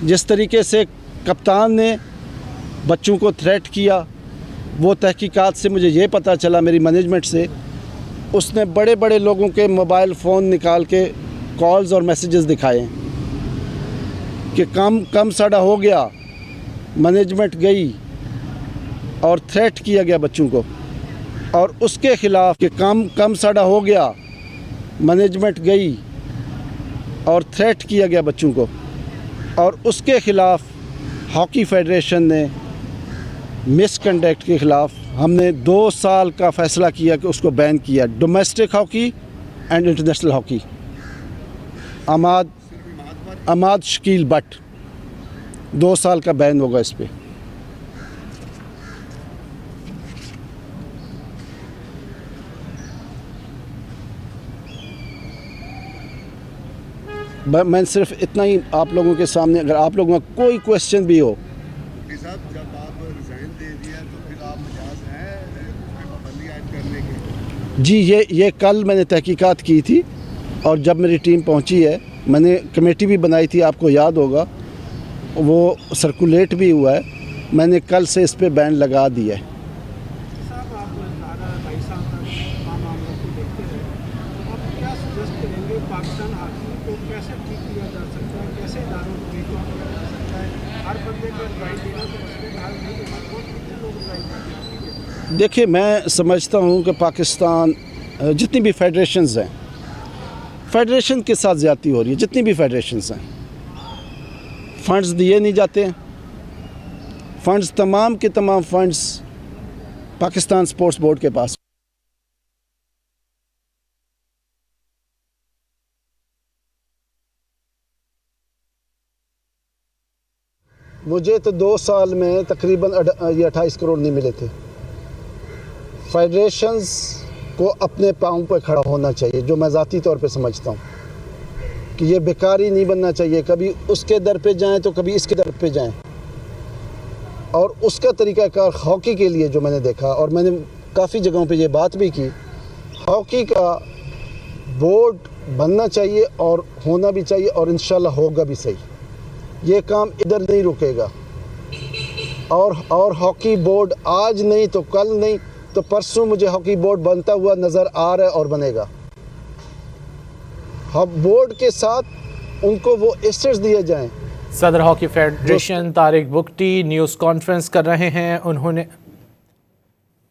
जिस तरीके से कप्तान ने बच्चों को थ्रेट किया, वो तहकीकात से मुझे ये पता चला मेरी मैनेजमेंट से, उसने बड़े बड़े लोगों के मोबाइल फ़ोन निकाल के कॉल्स और मैसेजेस दिखाए कि कम साड़ा हो गया। मैनेजमेंट गई और थ्रेट किया गया बच्चों को, और उसके ख़िलाफ़ कि कम साड़ा हो गया। मैनेजमेंट गई और थ्रेट किया गया बच्चों को, और उसके ख़िलाफ़ हॉकी फेडरेशन ने मिसकंडक्ट के ख़िलाफ़ हमने 2 साल का फ़ैसला किया कि उसको बैन किया। Domestic hockey and international hockey. Amad Shakeel but 2 साल का बैन होगा इस पर। मैं सिर्फ इतना ही आप लोगों के सामने, अगर आप लोगों का कोई क्वेश्चन भी हो। जब आप रिजाइन दे दिया तो फिर आप मजाज हैं पाबंदी आयद करने के? जी, ये कल मैंने तहकीकात की थी, और जब मेरी टीम पहुंची है, मैंने कमेटी भी बनाई थी, आपको याद होगा, वो सर्कुलेट भी हुआ है। मैंने कल से इस पे बैन लगा दिया है। पाकिस्तान हॉकी को कैसे ठीक किया जा सकता है, कैसे इदारों को देखा जा सकता है? हर बंदे को राइट देना तो उसमें हाल नहीं होगा, कौन कितने लोग राइट? देखिए, मैं समझता हूँ कि पाकिस्तान जितनी भी फेडरेशंस हैं, फेडरेशन के साथ ज़्यादती हो रही है। जितनी भी फेडरेशंस हैं, फ़ंड्स दिए नहीं जाते हैं। फ़ंड्स तमाम के तमाम फ़ंड्स पाकिस्तान स्पोर्ट्स बोर्ड के पास। मुझे तो 2 साल में तकरीबन 28 करोड़ नहीं मिले थे। फेडरेशंस को अपने पाँव पर खड़ा होना चाहिए, जो मैं ज़ाती तौर पे समझता हूँ कि ये बेकारी नहीं बनना चाहिए। कभी उसके दर पे जाएं तो कभी इसके दर पे जाएं, और उसका तरीक़ाकार हॉकी के लिए जो मैंने देखा, और मैंने काफ़ी जगहों पे ये बात भी की, हॉकी का बोर्ड बनना चाहिए और होना भी चाहिए, और इंशाल्लाह होगा भी सही। ये काम इधर नहीं रुकेगा, और हॉकी बोर्ड आज नहीं तो कल नहीं तो परसों मुझे हॉकी बोर्ड बनता हुआ नज़र आ रहा है, और बनेगा। बोर्ड के साथ उनको वो एसेट्स दिए जाएं। सदर hockey federation Tariq Bugti news conference कर रहे हैं। उन्होंने